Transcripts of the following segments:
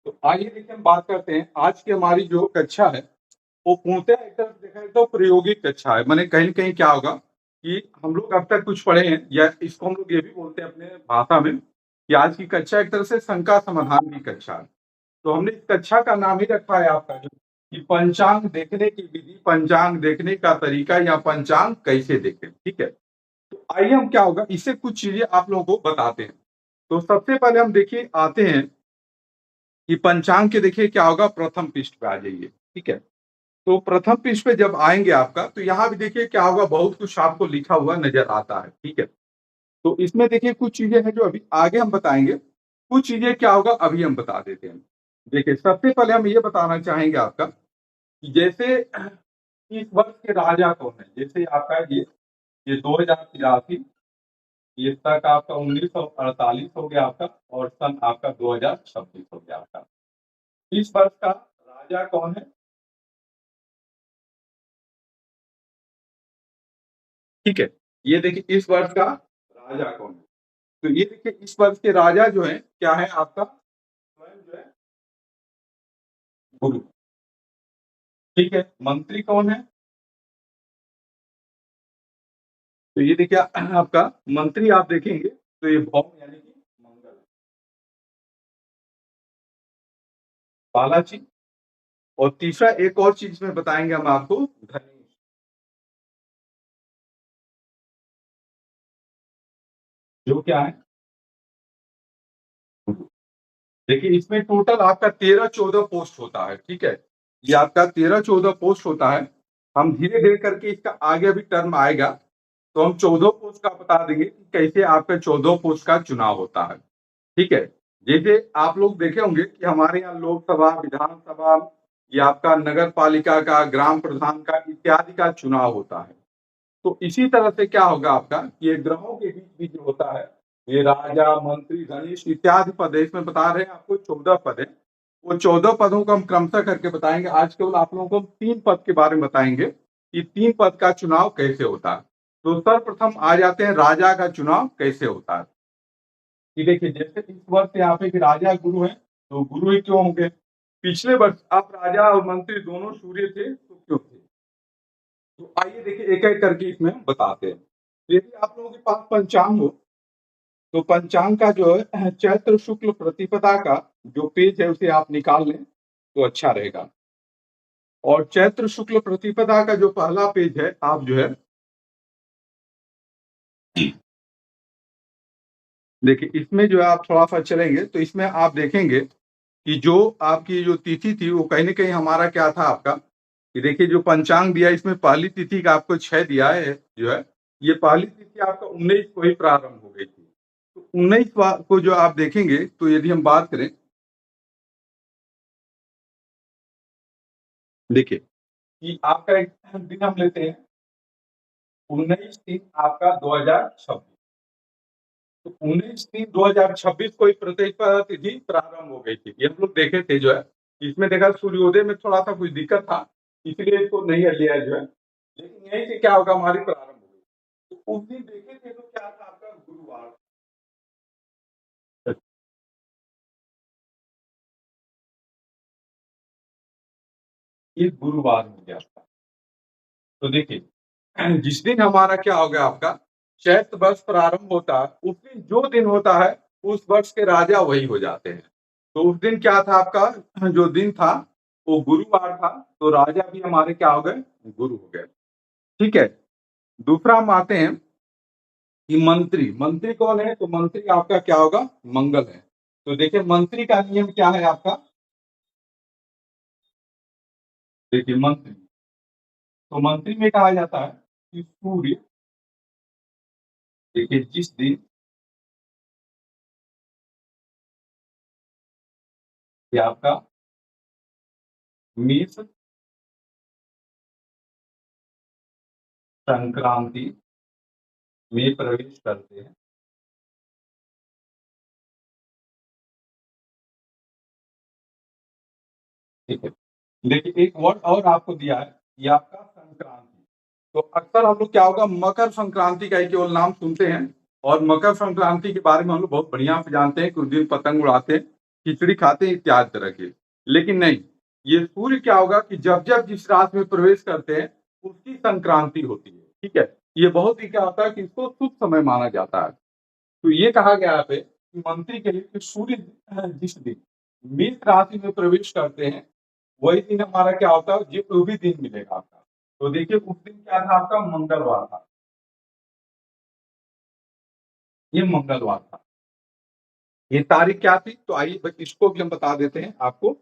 तो आइए देखिए हम बात करते हैं आज की हमारी जो कक्षा है, वो पूर्णतः एक तरफ से देखा जाए तो प्रायोगिक कक्षा है। माने कहीं न कहीं क्या होगा कि हम लोग अब तक कुछ पढ़े हैं या इसको हम लोग ये भी बोलते हैं अपने भाषा में कि आज की कक्षा एक तरह से शंका समाधान की कक्षा है। तो हमने इस कक्षा का नाम ही रखा है आपका जो कि पंचांग देखने की विधि, पंचांग देखने का तरीका या पंचांग कैसे देखें, ठीक है? तो आइए हम क्या होगा इससे कुछ चीज़ें आप लोगों को बताते हैं। तो सबसे पहले हम देखिए आते हैं कि पंचांग के देखिए क्या होगा प्रथम पृष्ठ पे आ जाइए, ठीक है? तो प्रथम पृष्ठ पे जब आएँगे आपका तो यहाँ भी देखिए क्या होगा बहुत कुछ आपको लिखा हुआ नज़र आता है, ठीक है? तो इसमें देखिए कुछ चीज़ें हैं जो अभी आगे हम बताएँगे, कुछ चीज़ें क्या होगा अभी हम बता देते हैं। देखिए सबसे पहले हम ये बताना चाहेंगे आपका कि जैसे इस वर्ष के राजा कौन है? जैसे आपका ये 2083 ये तक आपका 1948 हो गया आपका और सन आपका 2026 हो गया आपका। इस वर्ष का राजा कौन है? ठीक है। ये देखिए इस वर्ष का राजा कौन है? तो ये देखिए इस वर्ष के राजा जो हैं, क्या है आपका स्वयं जो है गुरु, ठीक है। मंत्री कौन है? तो ये देखिए आपका मंत्री आप देखेंगे तो ये भौम यानी कि मंगल है। बालाजी और तीसरा एक और चीज़ में बताएँगे हम आपको धनेश, जो क्या है गुरु। देखिए इसमें टोटल आपका 13-14 पोस्ट होता है, ठीक है? ये आपका 13-14 पोस्ट होता है। हम धीरे-धीरे करके इसका आगे अभी टर्म आएगा, तो हम 14 पोस्ट का बता देंगे कि कैसे आपका 14 पोस्ट का चुनाव होता है, ठीक है? जैसे आप लोग देखे होंगे कि हमारे यहाँ लोकसभा, विधानसभा, ये आपका नगर पालिका का, ग्राम प्रधान का इत्यादि का चुनाव होता है। तो इसी तरह से क्या होगा आपका कि ये ग्रहों के बीच भी जो होता है, ये राजा, मंत्री, धनीश इत्यादि पद है। इसमें बता रहे हैं आपको 14 पद है। वो 14 पदों को हम क्रमशः करके बताएँगे। आज केवल आप लोगों को हम 3 पद के बारे में बताएँगे कि 3 पद का चुनाव कैसे होता है। तो सर्वप्रथम आ जाते हैं राजा का चुनाव कैसे होता है। कि देखिए जैसे इस वर्ष यहाँ पे कि राजा गुरु हैं, तो गुरु ही क्यों होंगे? पिछले वर्ष आप राजा और मंत्री दोनों सूर्य थे, तो क्यों थे? तो आइए देखिए एक-एक करके इसमें हम बताते हैं। यदि आप लोगों के पास पंचांग हो, तो पंचांग का जो है चैत्र शुक्ल प्रतिपदा का जो पेज है उसे आप निकाल लें, तो अच्छा रहेगा। और चैत्र शुक्ल प्रतिपदा का जो पहला पेज है, आप जो है देखिए इसमें जो है आप थोड़ा-सा चलेंगे, तो इसमें आप देखेंगे कि जो आपकी जो तिथि थी, वो कहीं न कहीं हमारा क्या था आपका कि देखिए जो पंचांग दिया है इसमें पहली तिथि का आपको 6 दिया है जो है, ये पहली तिथि आपका 19 को ही प्रारंभ हो गई थी। तो 19 को जो आप देखेंगे तो यदि हम बात करें, देखिए कि आपका एक दिन हम लेते हैं 19/3 आपका 2026। तो 19/3/2026 को ही प्रतिपदा तिथि प्रारंभ हो गई थी। ये हम लोग देखे थे जो है, इसमें देखा सूर्योदय में थोड़ा-सा कुछ दिक्कत था, इसलिए इसको नहीं लिया जो है। लेकिन यहीं से क्या होगा हमारी प्रारंभ हो गई। तो उस दिन देखे थे तो क्या था आपका गुरुवार। ये गुरुवार हो गया था। तो देखिए जिस दिन हमारा क्या हो गया आपका चैत्र वर्ष प्रारंभ होता है, उस दिन जो दिन होता है, उस वर्ष के राजा वही हो जाते हैं। तो उस दिन क्या था आपका जो दिन था, वो गुरुवार था, तो राजा भी हमारे क्या हो गए? गुरु हो गए। ठीक है? दूसरा हम आते हैं कि मंत्री, मंत्री कौन है? तो मंत्री आपका क्या होगा? मंगल है। तो देखिए मंत्री का नियम क्या है आपका? देखिए मंत्री, तो मंत्री में कहा जाता है कि सूर्य देखिए जिस दिन ये आपका मेष संक्रांति में प्रवेश करते हैं, ठीक है? देखिए एक वर्ड और आपको दिया है, ये आपका संक्रांति। तो अक्सर हम लोग क्या होगा मकर संक्रांति का ही केवल नाम सुनते हैं और मकर संक्रांति के बारे में हम लोग बहुत बढ़िया से जानते हैं कि उस दिन पतंग उड़ाते हैं, खिचड़ी खाते हैं इत्यादि तरह के। लेकिन नहीं, ये सूर्य क्या होगा कि जब-जब जिस राशि में प्रवेश करते हैं, उसकी संक्रांति होती है, ठीक है? ये बहुत ही क्या होता है कि इसको शुभ समय माना जाता है। तो ये कहा गया है यहाँ पे कि मंत्री के लिए कि सूर्य जिस दिन मेष राशि में प्रवेश करते हैं, वही दिन हमारा क्या होता है, जो भी दिन मिलेगा आपका। तो देखिए उस दिन क्या था आपका मंगलवार था, ये मंगलवार था। ये तारीख क्या थी? तो आइए इसको भी हम बता देते हैं आपको।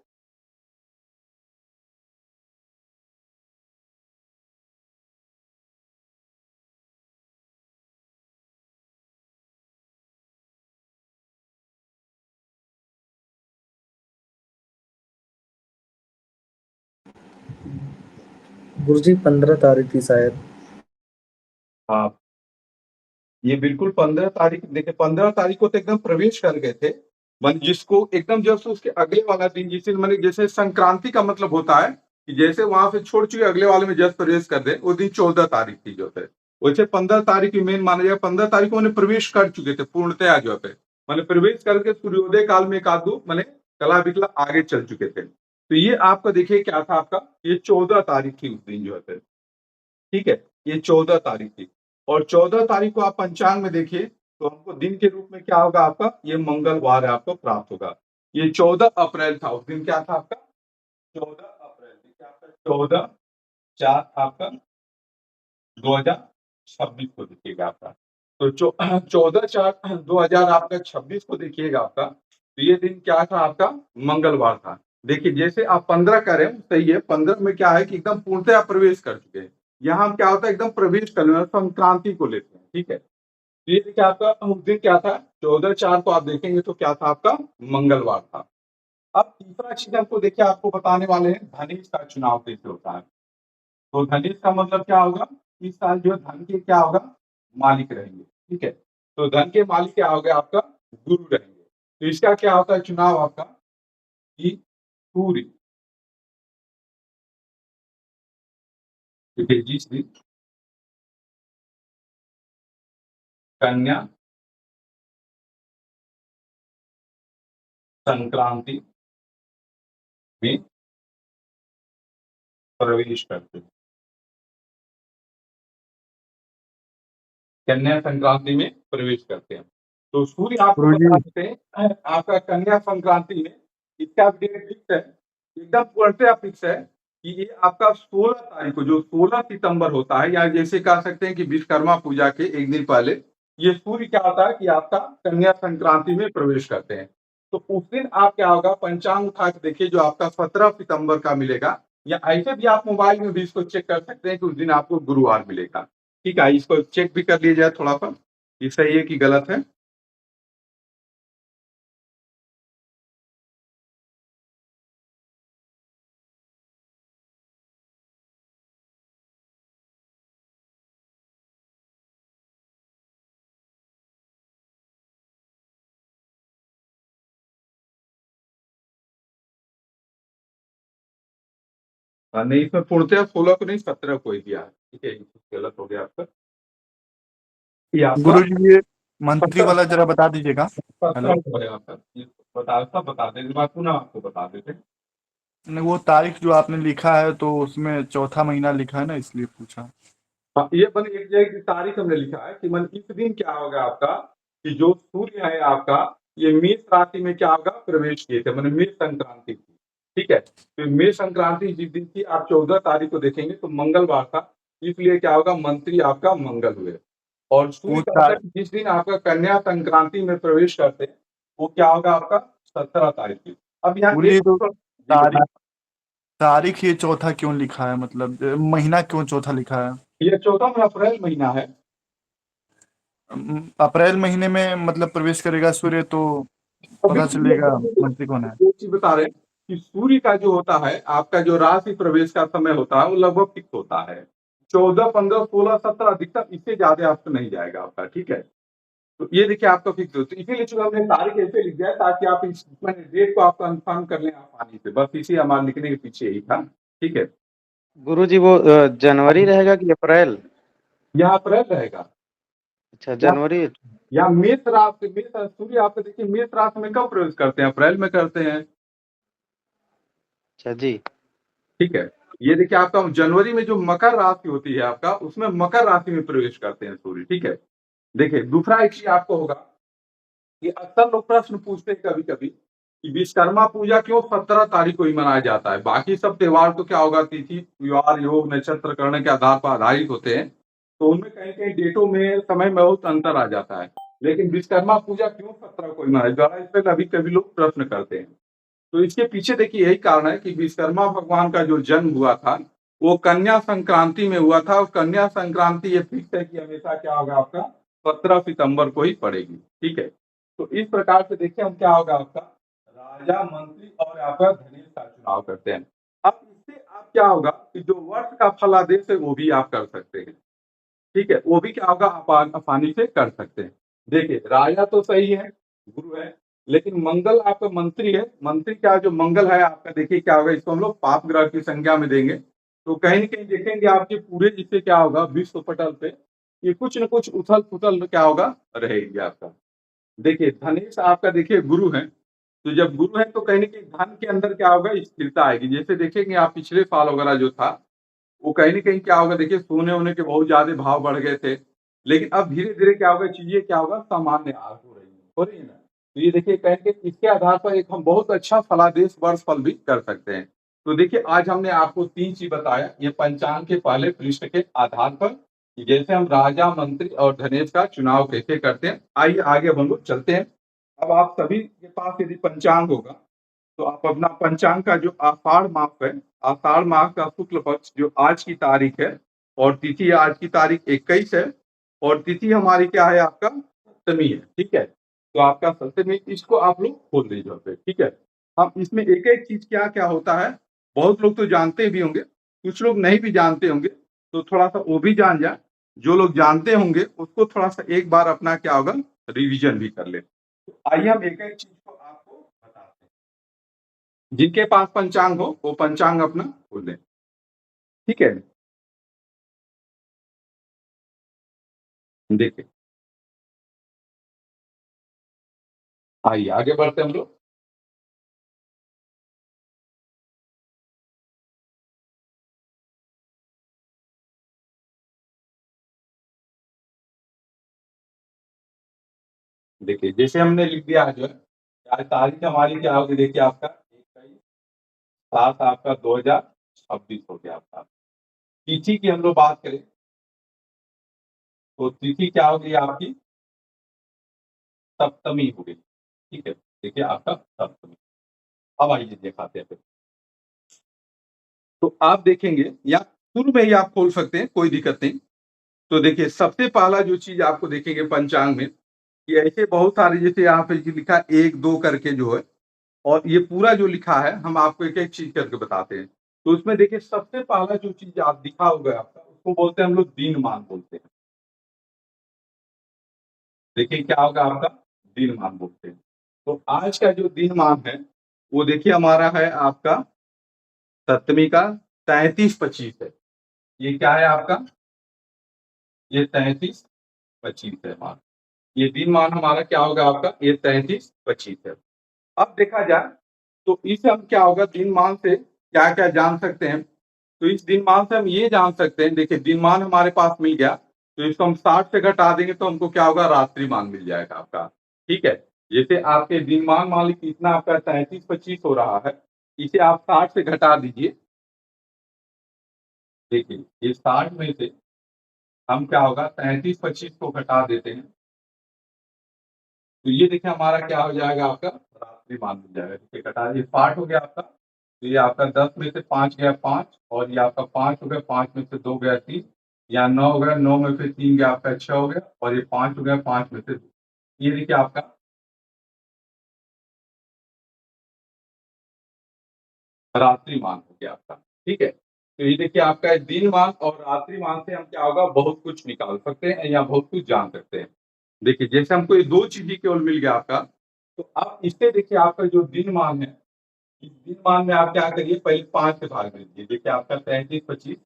गुरुजी 15 तारीख थी शायद। हाँ, ये बिल्कुल 15 तारीख देखिए 15 तारीख को तो एकदम प्रवेश कर गए थे। मन जिसको एकदम जस्ट उसके अगले वाला दिन जिस दिन माने जैसे संक्रांति का मतलब होता है कि जैसे वहाँ से छोड़ चुके अगले वाले में जस्ट प्रवेश कर दें, वो दिन 14 तारीख थी जो है। वैसे 15 तारीख की मेन माना जाएगा 15 तारीख को माने प्रवेश कर चुके थे पूर्णतया जो है। माने प्रवेश करके सूर्योदय काल में 1 आध 2 माने कला-विकला आगे चल चुके थे। तो ये आपका देखिए क्या था आपका, ये 14 तारीख थी उस दिन जो है। ठीक है? ये 14 तारीख थी और 14 तारीख को आप पंचांग में देखिए, तो हमको दिन के रूप में क्या होगा आपका, ये मंगलवार आपको प्राप्त होगा। ये 14 अप्रैल था, उस दिन क्या था आपका? 14 अप्रैल, देखिए आपका 14/4 आपका 2026 को देखिएगा आपका। तो 14/4/2000 आपका 26 को देखिएगा आपका, तो ये दिन क्या था आपका? मंगलवार था। देखिए जैसे आप 15 कह रहे हैं, सही है, 15 में क्या है कि एकदम पूर्णतः प्रवेश कर चुके हैं। यहाँ हम क्या होता है एकदम प्रवेश कर रहे हैं, संक्रांति को लेते हैं, ठीक है? तो ये क्या आपका उस दिन क्या था? 14/4 को आप देखेंगे तो क्या था आपका? मंगलवार था। अब तीसरा चीज़ हमको देखिए आपको बताने वाले हैं, धनेश का चुनाव कैसे होता है। तो धनेश का मतलब क्या होगा? इस साल जो है धन के क्या होगा? मालिक रहेंगे, ठीक है? तो धन के मालिक क्या हो गया आपका? गुरु रहेंगे। तो इसका क्या होता है चुनाव आपका कि सूर्य, देखिए जिस दिन कन्या संक्रांति में प्रवेश करते हैं, कन्या संक्रांति में प्रवेश करते हैं। तो सूर्य आपको बता गुरुजी देते हैं आपका कन्या संक्रांति में इसका डेट फिक्स है, एकदम पूर्णतः फिक्स है कि ये आपका 16 तारीख को जो 16 सितंबर होता है या जैसे कह सकते हैं कि विश्वकर्मा पूजा के 1 दिन पहले ये सूर्य क्या होता है कि आपका कन्या संक्रांति में प्रवेश करते हैं। तो उस दिन आप क्या होगा पंचांग उठा के देखिए जो आपका 17 सितंबर का मिलेगा या ऐसे भी आप मोबाइल में भी इसको चेक कर सकते हैं कि उस दिन आपको गुरुवार मिलेगा। ठीक है, इसको चेक भी कर लिया जाए थोड़ा-सा, कि सही है कि गलत है? नहीं इसमें पूर्णतः 16 को नहीं 17 को ही दिया है। ठीक है, ये गलत हो गया आपका। ये आपका गुरुजी ये मंत्री 17 वाला जरा बता दीजिएगा। 17 हेलो। को है आपका। ये बता दें, एक बार पुनः आपको बता देते हैं। नहीं, वो तारीख जो आपने लिखा है तो उसमें चौथा महीना लिखा है ना, इसलिए पूछा। हाँ, ये मैंने एक जगह की तारीख हमने लिखा है कि मन इस दिन क्या होगा आपका कि जो सूर्य है आपका ये मेष राशि में क्या होगा प्रवेश किए थे, मैंने मेष संक्रांति थी। ठीक है, तो मेष संक्रांति जिस दिन थी आप 14 तारीख को देखेंगे तो मंगलवार था, इसलिए क्या होगा मंत्री आपका मंगल हुए। और सूर्य वो का ता, होता है जिस दिन आपका कन्या संक्रांति में प्रवेश करते हैं वो क्या होगा आपका 17 तारीख की। अब यहाँ गुरुजी तो एक जी बोलिए। तारीख तारीख ये चौथा क्यों लिखा है, मतलब महीना क्यों चौथा लिखा है? ये 14 अप्रैल महीना है। अप्रैल महीने में मतलब प्रवेश करेगा सूर्य तो पता बिल्कुल चलेगा मंत्री कौन है। ये चीज बता रहे हैं कि सूर्य का जो होता है आपका जो राशि प्रवेश का समय होता है वो लगभग फिक्स होता है 14, 15, 16, 17 अधिकतम, इससे ज्यादा आपको नहीं जाएगा आपका। ठीक है, तो ये देखिए आपका फिक्स होता है, इसीलिए चूंकि हमने तारीख ऐसे लिख दिया है ताकि आप इस डेट को आप कंफर्म कर लें आसानी से, बस इसी हमारे लिखने के पीछे ही था। ठीक है, गुरुजी वो जनवरी रहेगा कि अप्रैल? यहाँ अप्रैल रहेगा। अच्छा यहाँ जनवरी। या मेष राशि, मेष सूर्य आपका देखिए मेष राशि में कब प्रवेश करते हैं? अप्रैल में करते हैं, अच्छा जी। ठीक है। ये देखिए आपका जनवरी में जो मकर राशि होती है आपका, उसमें मकर राशि में प्रवेश करते हैं सूर्य, ठीक है। देखिए दूसरा एक चीज आपको होगा कि अक्सर लोग प्रश्न पूछते हैं कभी-कभी कि विश्वकर्मा पूजा क्यों 17 तारीख को ही मनाया जाता है? बाकी सब त्योहार तो क्या होगा तिथि, त्योहार, योग, नक्षत्र, कर्ण के आधार पर आधारित होते हैं। तो उनमें कहीं-कहीं डेटों में, समय में बहुत अंतर आ जाता है। लेकिन विश्वकर्मा पूजा क्यों 17 को ही मनाया जा इस पे कभी-कभी लोग प्रश्न करते हैं। तो इसके पीछे देखिए यही कारण है कि विश्वकर्मा भगवान का जो जन्म हुआ था, वो कन्या संक्रांति में हुआ था और कन्या संक्रांति ये फिक्स है कि हमेशा क्या होगा आपका 17 सितंबर को ही पड़ेगी, ठीक है। तो इस प्रकार से देखिए हम क्या होगा आपका राजा, मंत्री और आपका धनेश का चुनाव करते हैं। अब इससे आप क्या होगा कि जो वर्ष का फलादेश है वो भी आप कर सकते हैं, ठीक है। वो भी क्या होगा आप आसानी से कर सकते हैं। देखिए राजा तो सही है, गुरु है, लेकिन मंगल आपका मंत्री है। मंत्री क्या जो मंगल है आपका देखिए क्या होगा इसको हम लोग पाप ग्रह की संज्ञा में देंगे। तो कहीं न कहीं देखेंगे आपके पूरे इससे क्या होगा विश्व पटल पे ये कुछ न कुछ उथल-पुथल क्या होगा रहेगी आपका। देखिए धनेश आपका देखिए गुरु है, तो जब गुरु है तो कहीं न कहीं धन के अंदर क्या होगा स्थिरता आएगी। जैसे देखेंगे आप पिछले साल वगैरह जो था वो कहीं न कहीं क्या होगा देखिए सोने-वोने के बहुत ज़्यादा भाव बढ़ गए थे। लेकिन अब धीरे-धीरे क्या होगा चीज़ें क्या होगा सामान्य हो रही है ना? तो ये देखिए कहीं न कहीं इसके आधार पर एक हम बहुत अच्छा फलादेश वर्ष फल भी कर सकते हैं। तो देखिए आज हमने आपको 3 चीज़ बताया ये पंचांग के पहले पृष्ठ के आधार पर कि जैसे हम राजा, मंत्री और धनेश का चुनाव कैसे करते हैं। आइए आगे अब हम लोग चलते हैं। अब आप सभी के पास यदि पंचांग होगा तो आप अपना पंचांग का जो आषाढ़ मास है, आषाढ़ मास का शुक्ल पक्ष जो आज की तारीख है और तिथि आज की तारीख 21 है और तिथि हमारी क्या है आपका सप्तमी है, ठीक है? तो आपका सप्तमी इसको आप लोग खोल दीजिए वहाँ पे, ठीक है? अब इसमें एक-एक चीज़ क्या-क्या होता है, बहुत लोग तो जानते भी होंगे, कुछ लोग नहीं भी जानते होंगे, तो थोड़ा-सा वो भी जान जाएँ। जो लोग जानते होंगे उसको थोड़ा-सा एक बार अपना क्या होगा रिविज़न भी कर लें। तो आइए हम एक-एक चीज़ को आपको बताते हैं। जिनके पास पंचांग हो, वो पंचांग अपना खोल लें, ठीक है? देखिए, आइए आगे बढ़ते हैं हम लोग। देखिए, जैसे हमने लिख दिया जो है, आज तारीख हमारी क्या होगी देखिए आपका 21/7 आपका 2026 हो गया आपका। तिथि की हम लोग बात करें, तो तिथि क्या होगी आपकी सप्तमी हो गई, ठीक है? देखिए आपका सप्तमी। अब आइए दिखाते हैं फिर। तो आप देखेंगे या शुरू में ही आप खोल सकते हैं, कोई दिक्कत नहीं। तो देखिए सबसे पहला जो चीज़ आपको देखेंगे पंचांग में, कि ऐसे बहुत सारे जैसे यहाँ पे ये लिखा है 1-2 करके जो है और ये पूरा जो लिखा है हम आपको एक-एक चीज़ करके बताते हैं। तो उसमें देखिए सबसे पहला जो चीज़ आप दिखा होगा आपका उसको बोलते हैं हम लोग दिनमान बोलते हैं। देखिए क्या होगा आपका दिनमान बोलते हैं। तो आज का जो दिनमान है वो देखिए हमारा है आपका सप्तमी का 33-25 है। ये क्या है आपका? ये 33-25 है हमारा। ये दिनमान हमारा क्या होगा आपका? ये 33-25 है। अब देखा जाए तो इससे हम क्या होगा दिनमान से क्या-क्या जान सकते हैं? तो इस दिनमान से हम ये जान सकते हैं देखिए दिनमान हमारे पास मिल गया, तो इसको हम 60 से घटा देंगे तो हमको क्या होगा रात्रिमान मिल जाएगा आपका, ठीक है? जैसे आपके दिनमान मान लीजिए कितना आपका 33-25 हो रहा है, इसे आप 60 से घटा दीजिए। देखिए, ये 60 में से हम क्या होगा 33-25 को घटा देते हैं, तो ये देखिए हमारा क्या हो जाएगा आपका रात्रिमान मिल जाएगा। देखिए घटा ये 60 हो गया आपका, तो ये आपका 10 में से 5 गया 5 और ये आपका 5 हो गया, 5 में से 2 गया 3 या 9 हो गया, 9 में से 3 गया आपका 6 हो गया और ये 5 हो गया, 5 में से 2। ये देखिए आपका रात्रिमान हो गया आपका, ठीक है? तो ये देखिए आपका दिनमान और रात्रिमान से हम क्या होगा बहुत कुछ निकाल सकते हैं या बहुत कुछ जान सकते हैं। देखिए जैसे हमको ये 2 चीज़ ही केवल मिल गया आपका, तो अब इससे देखिए आपका जो दिनमान है इस दिनमान में आप क्या करिए पहले 5 से भाग दीजिए। देखिए आपका 33-25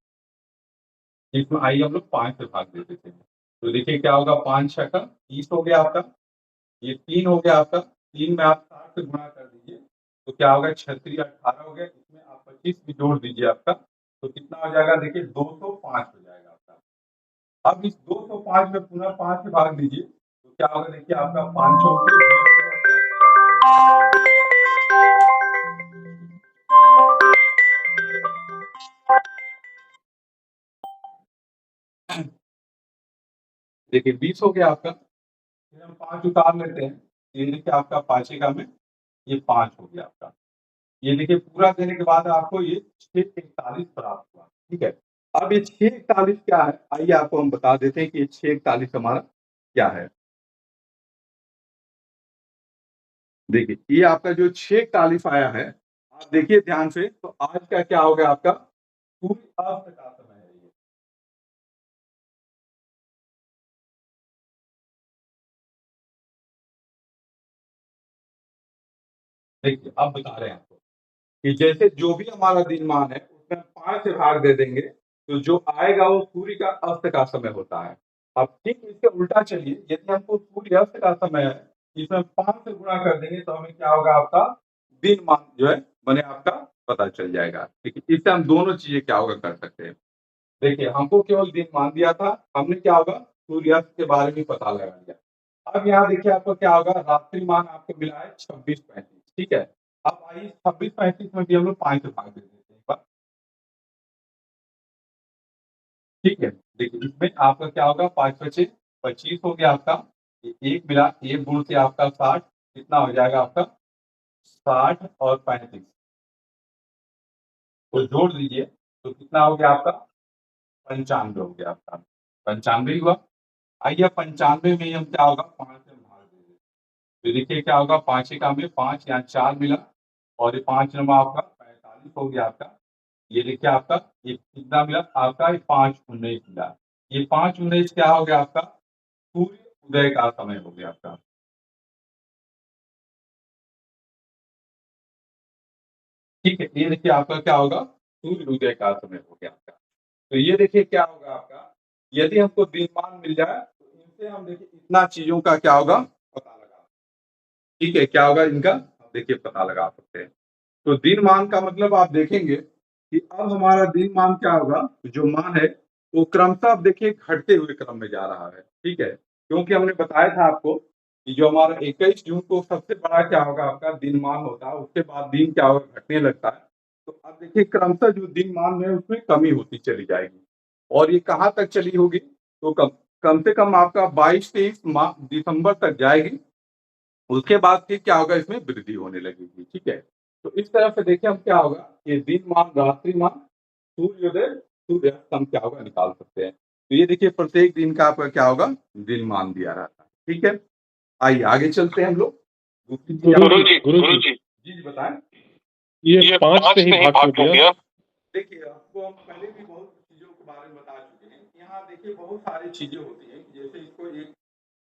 इसमें आइए हम लोग 5 से भाग दे देते हैं। तो देखिए क्या होगा, 5 6 का 30 हो गया आपका, ये 3 हो गया आपका, 3 में आप 60 से गुणा कर दीजिए, तो क्या होगा 36 18 हो गया, इसमें आप 25 भी जोड़ दीजिए आपका, तो कितना हो जाएगा देखिए 205 हो जाएगा आपका। अब इस 205 में पुनः 5 से भाग दीजिए, तो क्या होगा देखिए आपका 5 चौके 20 हो जाएगा। देखिए 20 हो गया आपका, फिर हम 5 उतार लेते हैं, ये देखिए आपका 5 एकम में ये 5 हो गया आपका। ये देखिए पूरा देने के बाद आपको ये 641 प्राप्त हुआ, ठीक है। अब ये 641 क्या है, आइए आपको हम बता देते हैं कि ये 641 हमारा क्या है। देखिए ये आपका जो 641 आया है, आप देखिए ध्यान से, तो आज का क्या हो गया आपका, सूर्यास्त का समय है ये। देखिए अब बता रहे हैं आपको कि जैसे जो भी हमारा दिनमान है उसमें हम 5 से भाग दे देंगे, तो जो आएगा वो सूर्य का अस्त का समय होता है। अब ठीक इसके उल्टा चलिए, यदि हमको सूर्य अस्त का समय है, इसमें 5 से गुणा कर देंगे तो हमें क्या होगा, आपका दिनमान जो है मैंने आपका पता चल जाएगा। ठीक है, इससे हम दोनों चीजें क्या होगा कर सकते हैं। देखिए हमको केवल दिनमान दिया था, हमने क्या होगा सूर्यास्त के बारे में पता लगा लिया। अब यहाँ देखिए आपको क्या होगा, रात्रिमान आपको मिला है 26:35, ठीक है। अब आइए 26:35 में भी हम लोग 5 से भाग दे देते हैं एक बार, ठीक है। देखिए इसमें आपका क्या होगा, 5 बचे 25 हो गया आपका, ये 1 मिला, 1 गुण से आपका 60, कितना हो जाएगा आपका 60 और 35 को जोड़ दीजिए, तो कितना हो गया आपका 95 हो गया आपका, 95 हुआ। आइए 95 में हम क्या होगा 5 से भाग दे देंगे, तो देखिए क्या होगा, 5 एकम में 5 यहाँ 4 मिला, और ये 5 नमा आपका 45 हो गया आपका। ये देखिए आपका ये कितना मिला आपका, ये 5:19 मिला। ये 5:19 क्या हो गया आपका, सूर्य उदय का समय हो गया आपका। ठीक है, ये देखिए आपका क्या होगा, सूर्य उदय का समय हो गया आपका। तो ये देखिए क्या होगा आपका, यदि हमको दिनमान मिल जाए तो इनसे हम देखिए इतना चीजों का क्या होगा पता लगा, ठीक है, क्या होगा इनका हम देखिए पता लगा सकते हैं। तो दिनमान का मतलब आप देखेंगे कि अब हमारा दिनमान क्या होगा, जो मान है वो क्रमशः अब देखिए घटते हुए क्रम में जा रहा है, ठीक है। क्योंकि हमने बताया था आपको कि जो हमारा 21 जून को सबसे बड़ा क्या होगा आपका दिनमान होता है, उसके बाद दिन क्या होगा घटने लगता है। तो अब देखिए क्रमशः जो दिनमान है उसमें कमी होती चली जाएगी, और ये कहाँ तक चली होगी, तो कम कम से कम आपका 22-23 दिसंबर तक जाएगी। उसके बाद फिर क्या होगा, इसमें वृद्धि होने लगेगी, ठीक है। तो इस तरह से देखिए हम क्या होगा, ये दिनमान रात्रिमान सूर्योदय सूर्यास्त हम क्या होगा निकाल सकते हैं। तो ये देखिए प्रत्येक दिन का आपका क्या होगा दिनमान दिया रहता है, ठीक है। आइए आगे चलते हैं हम लोग, दूसरी चीज गुरु जी जी जी बताएं। ये 5 से ही भाग क्यों दिया? देखिए आपको हम पहले भी बहुत चीजों के बारे में बता चुके हैं, यहाँ देखिए बहुत सारी चीजें होती हैं, जैसे इसको एक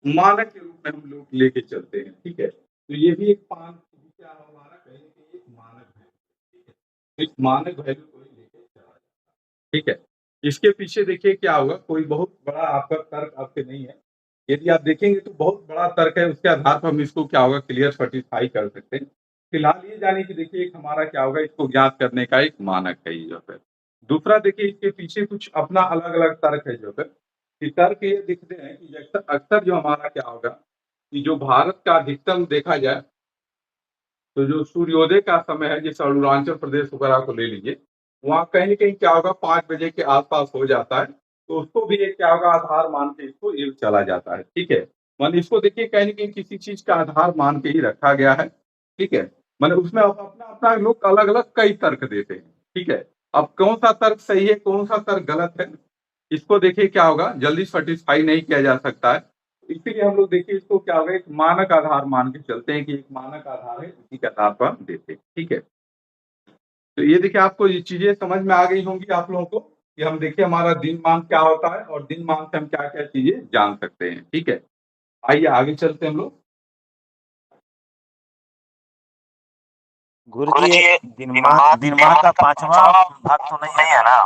मानक के रूप में हम लोग लेके चलते हैं, ठीक है। तो ये भी एक क्या हमारा कहीं ना कहीं एक मानक है, ठीक है। तो इस मानक वैल्यू को ही लेके चला जाता है, ठीक है। इसके पीछे देखिए क्या होगा, कोई बहुत बड़ा आपका तर्क आपके नहीं है। यदि आप देखेंगे तो बहुत बड़ा तर्क है, उसके आधार पर हम इसको क्या होगा क्लियर सर्टिफाई कर सकते हैं। फिलहाल ये जाने की देखिए एक हमारा क्या होगा, इसको ज्ञात करने का एक मानक है ये जो है। दूसरा देखिए इसके पीछे कुछ अपना अलग अलग तर्क है जो है, कि तर्क ये दिखते हैं कि अक्सर अक्सर जो हमारा क्या होगा, कि जो भारत का अधिकतम देखा जाए तो जो सूर्योदय का समय है, जैसे अरुणाचल प्रदेश वगैरह को ले लीजिए, वहाँ कहीं न कहीं क्या होगा 5 बजे के आस-पास हो जाता है, तो उसको भी एक क्या होगा आधार मान के इसको ये चला जाता है, ठीक है। माने इसको देखिए कहीं न कहीं किसी चीज़ का आधार मान के ही रखा गया है, ठीक है। माने उसमें अपना-अपना लोग अलग-अलग कई तर्क देते हैं, ठीक है। अब कौन-सा तर्क सही है, कौन-सा तर्क गलत है, इसको देखिए क्या होगा जल्दी सैटिस्फाई नहीं किया जा सकता है। इसीलिए हम लोग देखिए इसको क्या होगा एक मानक आधार मान के चलते हैं, कि एक मानक आधार है, उसी के आधार पर हम देते हैं, ठीक है। तो ये देखिए आपको ये चीजें समझ में आ गई होंगी आप लोगों को, कि हम देखिए हमारा दिनमान क्या होता है और दिनमान से हम क्या-क्या चीजें जान सकते हैं, ठीक है। आइए आगे चलते हैं हम लोग। गुरुजी ये दिनमान दिनमान का पांचवा भाग तो नहीं है ना?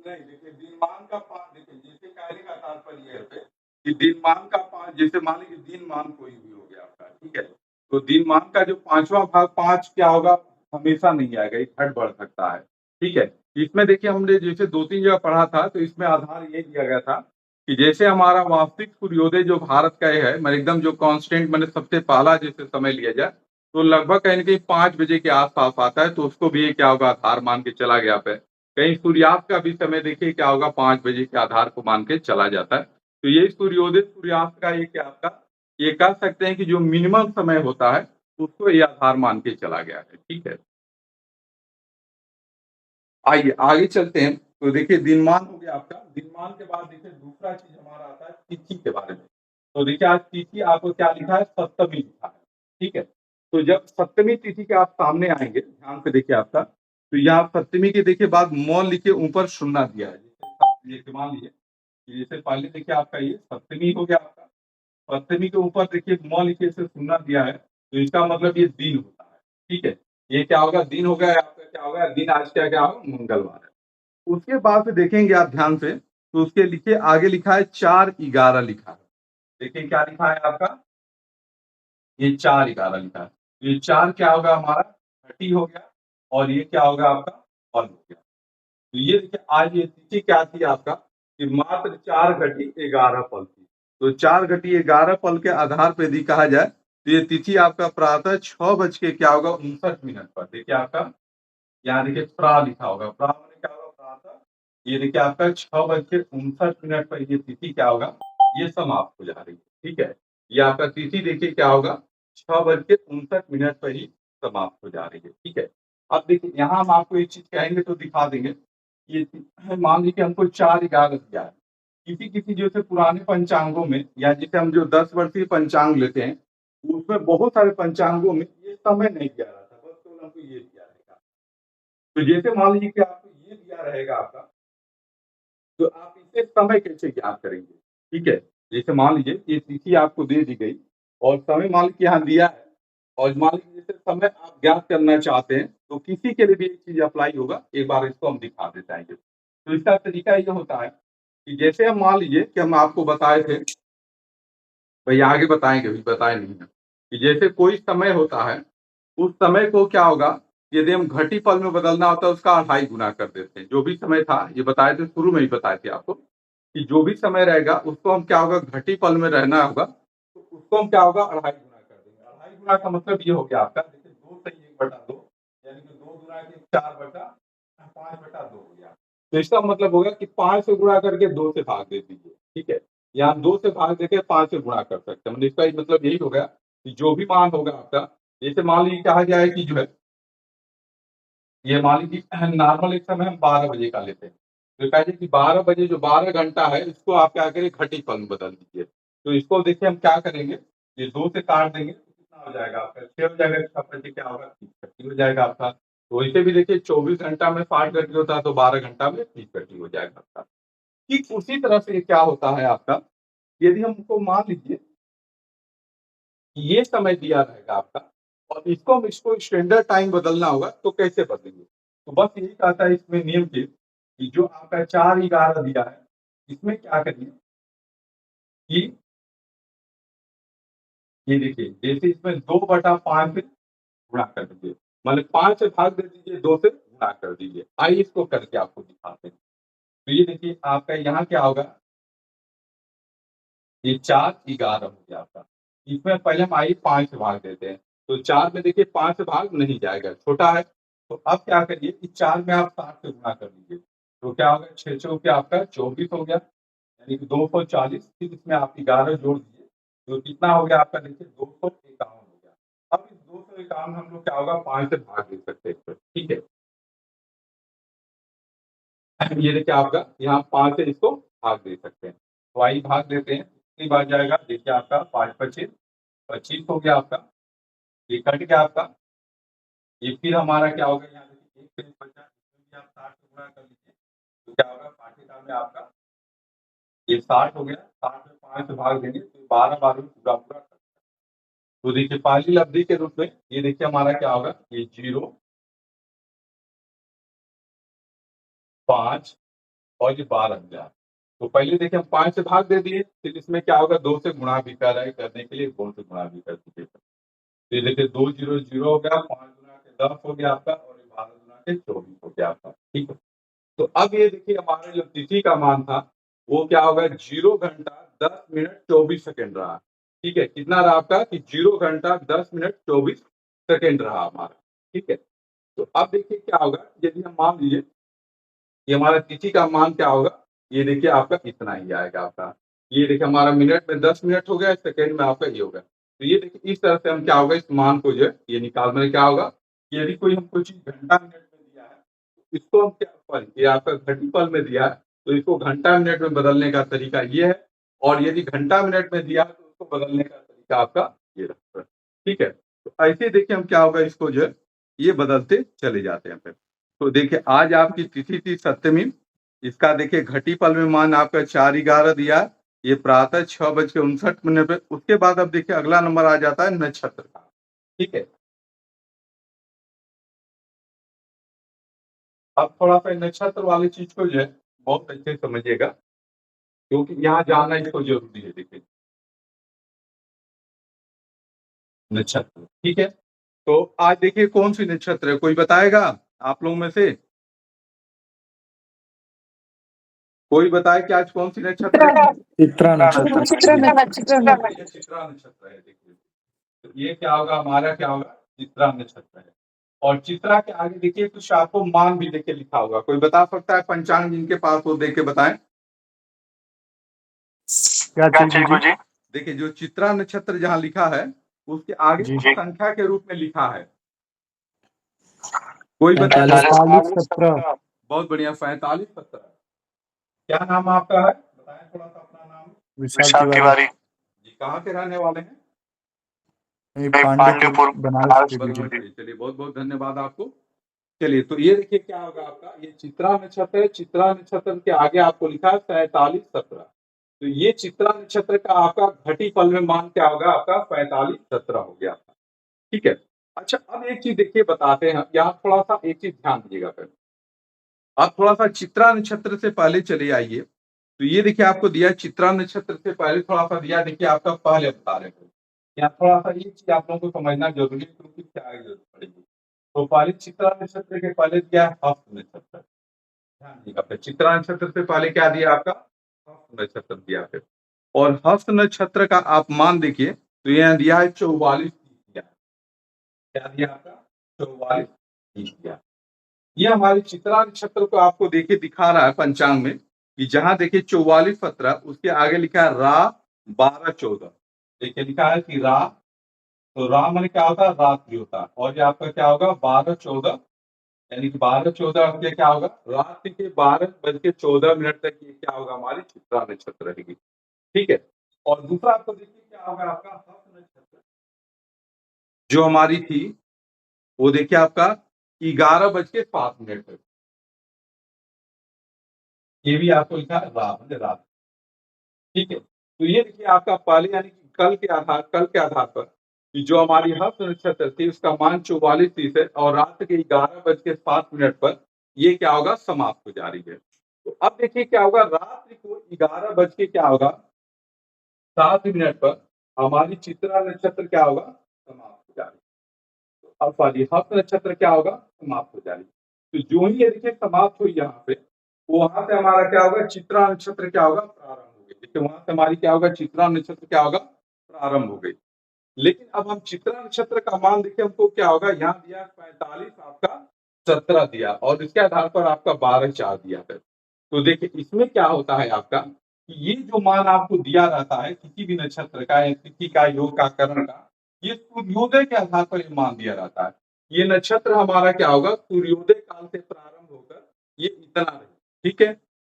नहीं देखिए दिनमान का देखिए जैसे कार्य तात्पर्य ये है कि दिनमान का 5, जैसे मान लीजिए दिनमान कोई भी हो गया आपका, ठीक है? तो दिनमान का जो 5वां भाग 5 क्या होगा? हमेशा नहीं आएगा, ये घट बढ़ सकता है, ठीक है? इसमें देखिए हमने जैसे 2-3 जगह पढ़ा था, तो इसमें आधार ये दिया गया था कि जैसे हमारा वास्तविक सूर्योदय जो भारत का ये है, मतलब एकदम जो कांस्टेंट मैंने सबसे पहला जैसे समय लिया जाए, तो लगभग कहीं न कहीं 5 बजे के आस-पास आता है, तो उसको भी ये क्या होगा आधार मान के चला गया पे। कहीं सूर्यास्त का भी समय देखिए क्या होगा 5 बजे के आधार को मान के चला जाता है। तो ये सूर्योदय सूर्यास्त का ये क्या आपका ये कह सकते हैं कि जो मिनिमम समय होता है, उसको ये आधार मान के चला गया है, ठीक है? आइए आगे चलते हैं। तो देखिए दिनमान हो गया आपका, दिनमान के बाद देखिए दूसरा चीज़ हमारा आता है तिथि के बारे में। तो देखिए आज तिथि आपको क्या लिखा है? सप्तमी लिखा है, ठीक है? तो जब सप्तमी तिथि के आप सामने आएँगे, ध्यान से देखिए आपका, तो यहाँ सप्तमी के देखिए बाद म लिखे ऊपर शून्य दिया है। जैसे मान लीजिए कि जैसे पहले देखिए आपका ये सप्तमी हो गया आपका, सप्तमी के ऊपर देखिए म लिखे से शून्य दिया है, तो इसका मतलब ये दिन होता है, ठीक है? ये क्या होगा? दिन हो गया आपका क्या होगा? दिन आज क्या होगा? मंगलवार है। उसके बाद से देखेंगे आप ध्यान से, तो उसके लिखिए आगे लिखा है 4-11 लिखा है। देखिए क्या लिखा है आपका? ये 4-11 लिखा है। ये 4 क्या होगा हमारा? घटी हो गया और ये क्या होगा आपका? फल हो गया। तो ये देखिए आज ये तिथि क्या थी आपका? कि मात्र 4 घटी 11 फल थी। तो 4 घटी 11 फल के आधार पे यदि कहा जाए, तो ये तिथि आपका प्रातः 6 बज के क्या होगा? 59 मिनट पर। देखिए आपका यहाँ देखिए प्रा लिखा होगा, प्रा माने क्या होगा? प्रातः। ये देखिए आपका 6 बज के 59 मिनट पर ये तिथि क्या होगा? ये समाप्त हो जा रही है, ठीक है? ये आपका तिथि देखिए क्या होगा? 6 बज के 59 मिनट पर ही समाप्त हो जा रही है, ठीक है? अब देखिए यहाँ हम आपको एक चीज़ कहेंगे तो दिखा देंगे। ये मान लीजिए हमको 4-11 दिया है। किसी-किसी जैसे पुराने पंचांगों में या जैसे हम जो 10 वर्षीय पंचांग लेते हैं, उसमें बहुत सारे पंचांगों में ये समय नहीं दिया रहता, बस केवल हमको ये दिया रहेगा। तो जैसे मान लीजिए कि आपको ये दिया रहेगा आपका, तो आप इसे समय कैसे ज्ञात करेंगे? ठीक है? जैसे मान लीजिए ये तिथि आपको दे दी गई और समय मान लीजिए यहाँ दिया है और मान लीजिए जैसे समय आप ज्ञात करना चाहते हैं, तो किसी के लिए भी एक चीज़ अप्लाई होगा, एक बार इसको हम दिखा देते हैं। तो इसका तरीका ये होता है कि जैसे हम मान लीजिए कि हम आपको बताए थे, भई आगे बताएँगे, अभी बताए नहीं हैं, कि जैसे कोई समय होता है, उस समय को क्या होगा, यदि हम घटी-पल में बदलना होता है, उसका 2.5 गुना कर देते हैं। जो भी समय था, ये बताए थे, शुरू में ही बताए थे आपको, कि जो भी समय रहेगा, उसको हम क्या होगा, घटी-पल में रहना होगा, तो उसको हम क्या होगा, 2.5 गुना कर देंगे। 2.5 गुना का मतलब ये हो गया आपका, देखिए 2 से 1/2, यानी कि 2 गुना के 4/5/2 हो गया। तो इसका मतलब होगा कि 5 से गुणा करके 2 से भाग दे दीजिए, ठीक है? या हम 2 से भाग देके 5 से गुणा कर सकते हैं। मतलब इसका एक मतलब यही हो गया कि जो भी मान होगा आपका, जैसे मान लीजिए कहा जाए कि जो है, ये मान लीजिए नॉर्मल एक समय हम 12 बजे का लेते हैं। तो कहा जाए कि 12 बजे जो 12 घंटा है, इसको आप क्या करें घटी-पल में बदल दीजिए। तो इसको देखिए हम क्या करेंगे, ये 2 से काट देंगे तो कितना हो जाएगा आपका? 6 हो जाएगा, इसका पच्चीस क्या होगा? 30 हो जाएगा आपका। तो वैसे भी देखिए 24 घंटा में 60 घंटे होता है, तो 12 घंटा में 30 घंटे हो जाएगा आपका। ठीक उसी तरह से क्या होता है आपका, यदि हमको मान लीजिए ये समय दिया रहेगा आपका और इसको स्टैंडर्ड टाइम बदलना होगा, तो कैसे बदलेंगे? तो बस यही कहता है इसमें नियम कि जो आपका 4-11 दिया है, इसमें क्या करिए कि ये देखिए, जैसे इसमें 2/5 से गुणा कर दीजिए, मतलब 5 से भाग दे दीजिए, 2 से गुणा कर दीजिए। आइए इसको करके आपको दिखाते हैं। तो ये देखिए आपका यहाँ क्या होगा, ये 4-11 हो गया आपका। इसमें पहले हम आइए 5 से भाग देते हैं। तो 4 में देखिए 5 से भाग नहीं जाएगा, छोटा है। तो अब क्या करिए कि 4 में आप 7 से गुणा कर लीजिए। तो क्या होगा, 6 चौके आपका 24 हो गया, यानी कि 240। फिर इसमें आप 11 जोड़ दीजिए, तो कितना हो गया आपका, देखिए 251 हो गया। अब इस 251 हम लोग क्या होगा 5 से भाग दे सकते हैं इसको, ठीक है? ये देखिए आपका यहाँ 5 से इसको भाग दे सकते हैं। तो आइए भाग देते हैं, कितनी बार जाएगा, देखिए आपका 5-25 25 हो गया आपका, ये कट गया आपका। ये फिर हमारा क्या होगा, यहाँ देखिए 1 शेष बचा, इसमें भी आप 60 से गुणा कर लीजिए, तो क्या होगा पाठ्यक्रम में आपका ये 60 हो गया, 60 में 5 से भाग देंगे तो 12 में पूरा-पूरा कर। तो देखिए पहली लब्धि के रूप में ये देखिए हमारा क्या होगा, ये 0, 5 और ये 12 हो गया। तो पहले देखिए हम 5 से भाग दे दिए, फिर इसमें क्या होगा 2 से गुणा भी कर रहे करने के लिए 2 से गुणा भी कर दीजिए। तो ये देखिए 2 0 0 हो गया, 5 गुना के 10 हो गया आपका और 12 गुना के 24 हो गया आपका, ठीक है। तो अब ये देखिए हमारा जो तिथि का मान था वो क्या होगा 0 घंटा 10 मिनट 24 सेकंड रहा, ठीक है। कितना रहा आपका कि 0 घंटा 10 मिनट 24 सेकंड रहा हमारा, ठीक है। तो अब देखिए क्या होगा यदि हम मान लीजिए ये हमारा तिथि का मान क्या होगा, ये देखिए आपका इतना ही आएगा आपका। ये देखिए हमारा मिनट में 10 मिनट हो गया, सेकंड में आपका ये होगा। तो ये देखिए इस तरह से हम क्या होगा इस मान को जो है ये निकालने में क्या होगा, यदि कोई हमको चीज़ घंटा मिनट में दिया है, तो इसको हम क्या सॉरी ये आपका घटीपल में दिया है, तो इसको घंटा मिनट में बदलने का तरीका ये है और यदि घंटा मिनट में दिया है तो उसको बदलने का तरीका आपका ये रहता है, ठीक है। तो ऐसे देखिए हम क्या होगा इसको जो है ये बदलते चले जाते हैं फिर। तो देखिए आज आपकी तिथि थी सप्तमी, इसका देखिए घटीपल में मान आपका 4:11 दिया, ये प्रातः 6:59 पे। उसके बाद अब देखिए अगला नंबर आ जाता है नक्षत्र का, ठीक है। अब थोड़ा-सा नक्षत्र वाली चीज़ को जो है बहुत अच्छे से समझिएगा, क्योंकि यहाँ जानना इसको ज़रूरी है देखिए। नक्षत्र, ठीक है। तो आज देखिए कौन-सी नक्षत्र है, कोई बताएगा आप लोगों में से? कोई बताए कि आज कौन-सी नक्षत्र है? चित्रा नक्षत्र। चित्रा नक्षत्र ये चित्रा नक्षत्र है देखिए। तो ये क्या होगा हमारा क्या होगा चित्रा नक्षत्र है। और चित्रा के आगे देखिए कुछ आपको मान भी देखिए लिखा होगा, कोई बता सकता है पंचांग जिनके पास हो देख के बताएं। क्या चीज जी? देखिए जो चित्रा नक्षत्र जहाँ लिखा है उसके आगे जी। संख्या के रूप में लिखा है, कोई बता 45 17 बहुत बढ़िया 45 17 क्या नाम आपका है बताएं थोड़ा सा अपना नाम। विशाल तिवारी। जी कहाँ के रहने वाले हैं? नहीं, पांडेपुर बनारस के बरौनी जी। से। चलिए बहुत बहुत धन्यवाद आपको। चलिए तो ये देखिए क्या होगा आपका ये चित्रा नक्षत्र है, चित्रा नक्षत्र के आगे आपको लिखा है 47 17। तो ये चित्रा नक्षत्र का आपका घटीपल में मान क्या होगा आपका 45 17 हो गया आपका, ठीक है। अच्छा अब एक चीज देखिए बताते हैं यहाँ थोड़ा सा एक चीज ध्यान दीजिएगा फिर। आप थोड़ा सा चित्रा नक्षत्र से पहले चले आइए, तो ये देखिए आपको दिया चित्रा नक्षत्र से पहले थोड़ा सा दिया देखिए आपका पहले बता रहे हैं। यहाँ थोड़ा सा ये चीज आप लोगों को समझना जरूरी है क्योंकि क्या आगे जरूरत पड़ेगी। तो पहले चित्रा नक्षत्र के पहले दिया है हस्त नक्षत्र, ध्यान दीजिएगा फिर चित्रा नक्षत्र से पहले क्या दिया आपका हस्त नक्षत्र दिया फिर। और हस्त नक्षत्र का आप मान देखिए तो यहाँ दिया है 44 दिया, क्या दिया आपका 44 दिया। ये हमारे चित्रा नक्षत्र को आपको देखिए दिखा रहा है पंचांग में कि जहां देखिए 44 17 उसके आगे लिखा है रा 12 14। देखिए लिखा है कि रा, तो रा माने क्या होता है रात्रि होता है और ये आपका क्या होगा 12 14 यानी कि 12 14 आपके क्या होगा रात्रि के 12:14 तक ये क्या होगा हमारी चित्रा नक्षत्र रहेगी, ठीक है। और दूसरा आपको देखिए क्या होगा आपका हस्त नक्षत्र जो हमारी थी वो देखिए आपका 11:07 तक, ये भी आपको लिखा है रात, ठीक है। तो ये देखिए आपका पहले यानी कि कल के आधार पर कि जो हमारी हस्त नक्षत्र थी उसका मान 44 30 है और रात के 11:07 पर ये क्या होगा समाप्त हो जा रही है। तो अब देखिए क्या होगा रात्रि को 11 बज के क्या होगा 7 पर हमारी चित्रा नक्षत्र क्या होगा समाप्त हो जा रही है। तो अब सॉरी हस्त नक्षत्र क्या होगा समाप्त हो जा रही है। तो जो ही ये देखिए समाप्त हुई यहाँ पे वहां से हमारा क्या होगा चित्रा नक्षत्र क्या होगा प्रारंभ हो गई। देखिए वहां से हमारी क्या होगा चित्रा नक्षत्र क्या होगा प्रारंभ हो गई। लेकिन अब हम चित्रा नक्षत्र का मान देखिए हमको क्या होगा यहाँ दिया 45 आपका 17 दिया और इसके आधार पर आपका 12 4 दिया है। तो देखिए इसमें क्या होता है आपका कि ये जो मान आपको दिया रहता है किसी भी नक्षत्र का या तिथि का योग का करण का ये सूर्योदय के आधार पर ये मान दिया रहता है। ये नक्षत्र हमारा क्या होगा सूर्योदय काल से प्रारंभ होकर ये इतना रहे, ठीक है।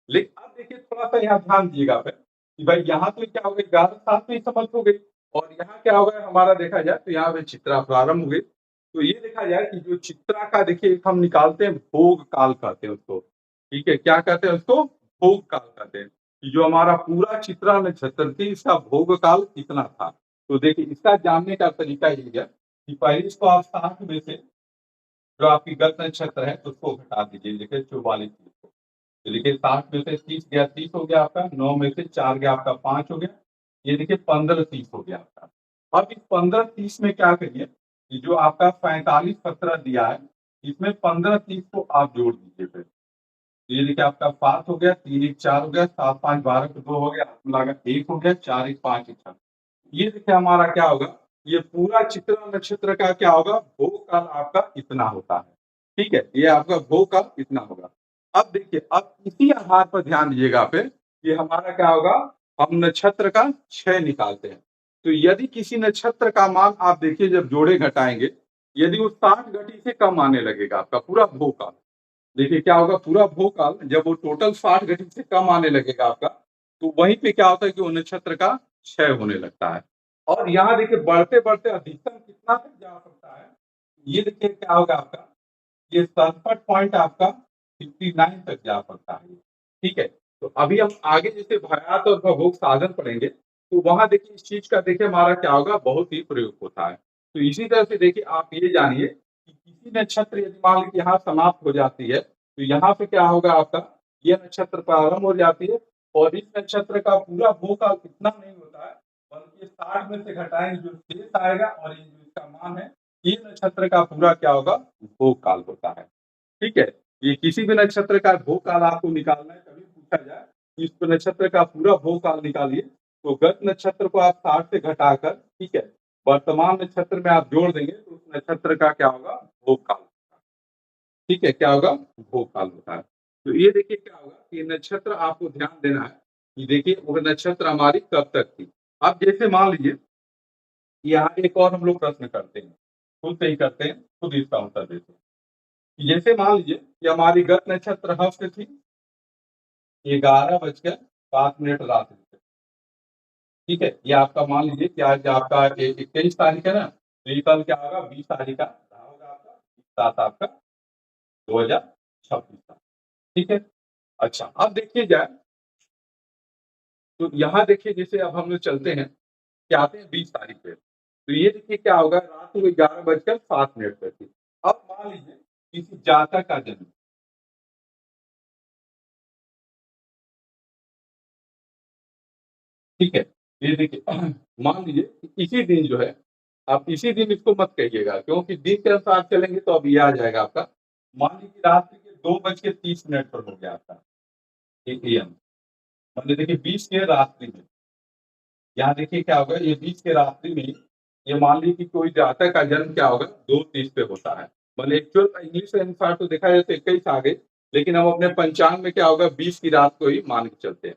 लेकिन अब देखिए थोड़ा सा यहाँ ध्यान दीजिएगा फिर कि भाई यहाँ तो क्या हो गई 11 7 में समझ हो गई और यहाँ क्या होगा हमारा देखा जाए तो यहाँ पे चित्रा प्रारंभ हो गई। तो ये देखा जाए कि जो चित्रा का देखिए एक हम निकालते हैं भोग काल कहते हैं उसको, ठीक है। क्या कहते हैं उसको भोग काल कहते हैं कि जो हमारा पूरा चित्रा नक्षत्र थी इसका भोग काल कितना था। तो देखिए इसका जानने का तरीका ये है कि पहले इसको आप 60 में से जो आपकी गत नक्षत्र है उसको घटा दीजिए देखिए 44 तो देखिए 60 में से 30 गया, 30 हो गया आपका, 9 में से 4 गया आपका, 5 हो गया। ये देखिए 15-30 हो गया आपका। अब इस 15-30 में क्या करिए कि जो आपका 45-17 दिया है, इसमें 15-30 को आप जोड़ दीजिए फिर। ये देखिए आपका 7 हो गया, 3 1 4 हो गया, 7 5 12 तो 2 हो गया, लगा 1 हो गया, 4 1 5 1 7। ये देखिए हमारा क्या होगा, ये पूरा चित्रा नक्षत्र का क्या होगा, भोग काल आपका इतना होता है। ठीक है, ये आपका भोग काल इतना होगा। अब देखिए, अब इसी आधार पर ध्यान दीजिएगा फिर कि हमारा क्या होगा, हम नक्षत्र का क्षय निकालते हैं। तो यदि किसी नक्षत्र का मान आप देखिए जब जोड़े घटाएंगे, यदि वो 60 घटी से कम आने लगेगा आपका पूरा भोग काल, देखिए क्या होगा, पूरा भोग काल जब वो टोटल 60 घटी से कम आने लगेगा आपका, तो वहीं पे क्या होता है कि वो नक्षत्र का क्षय होने लगता है। और यहाँ देखिए बढ़ते-बढ़ते अधिकतम कितना तक जा सकता है, ये देखिए क्या होगा आपका, ये 67 पॉइंट आपका 59 तक जा सकता है। ठीक है? तो अभी हम आगे जैसे भयात और भवोग साधन पढ़ेंगे, तो वहाँ देखिए इस चीज़ का देखिए हमारा क्या होगा, बहुत ही प्रयोग होता है। तो इसी तरह से देखिए आप ये जानिए कि किसी नक्षत्र यदि मान लीजिए यहाँ समाप्त हो जाती है, तो यहाँ पे क्या होगा आपका, ये नक्षत्र प्रारंभ हो जाती है और इस नक्षत्र का पूरा भूकाल कितना नहीं होता है, बल्कि 60 में से घटाएँगे जो शेष आएगा और ये जो इसका मान है, ये नक्षत्र का पूरा क्या होगा, भोग काल होता है। ठीक है? ये किसी भी नक्षत्र का भोग काल आपको निकालना है, कभी पूछा जाए, इस नक्षत्र का पूरा भोग काल निकालिए, तो गत नक्षत्र को आप 60 से घटाकर, ठीक है, वर्तमान नक्षत्र में आप जोड़ देंगे, तो उस नक्षत्र का क्या होगा, भोग काल होगा। ठीक है? क्या होगा? भोग काल होता है। तो ये देखिए क्या होगा कि नक्षत्र आपको ध्यान देना है, कि देखिए वो नक्षत्र हमारी कब तक थी। अब जैसे मान लीजिए, यहाँ एक और हम लोग प्रश्न करते हैं, खुद से ही करते हैं, खुद इसका उत्तर देते हैं। जैसे मान लीजिए कि हमारी गत नक्षत्र हस्त थी, 11:07 रात में। ठीक है, ये आपका मान लीजिए कि आज आपका 23 तारीख है ना, तो ये कल क्या होगा, 20 तारीख का होगा आपका, 7 आपका 2026 का। ठीक है, अच्छा अब देखिए जाए, तो यहाँ देखिए जैसे अब हम लोग चलते हैं, क्या आते हैं 20 तारीख पे, तो ये देखिए क्या होगा, रात को 11:07 पे थी। अब मान लीजिए किसी जातक का जन्म, ठीक है, ये देखिए मान लीजिए कि इसी दिन जो है, आप इसी दिन इसको मत कहिएगा, क्योंकि दिन के अनुसार चलेंगे तो अब ये आ जाएगा आपका। मान लीजिए रात्रि के 2:30 पर हो गया आपका एएम, मतलब देखिए 20 के रात्रि में, यहाँ देखिए क्या होगा, ये 20 के रात्रि में, ये मान लीजिए कि कोई जातक का जन्म क्या होगा, 2:30 पे होता है। मतलब एक्चुअल इंग्लिश के अनुसार तो देखा जाए तो 21 आ गए, लेकिन हम अपने पंचांग में क्या होगा, 20 की रात को ही मान के चलते हैं।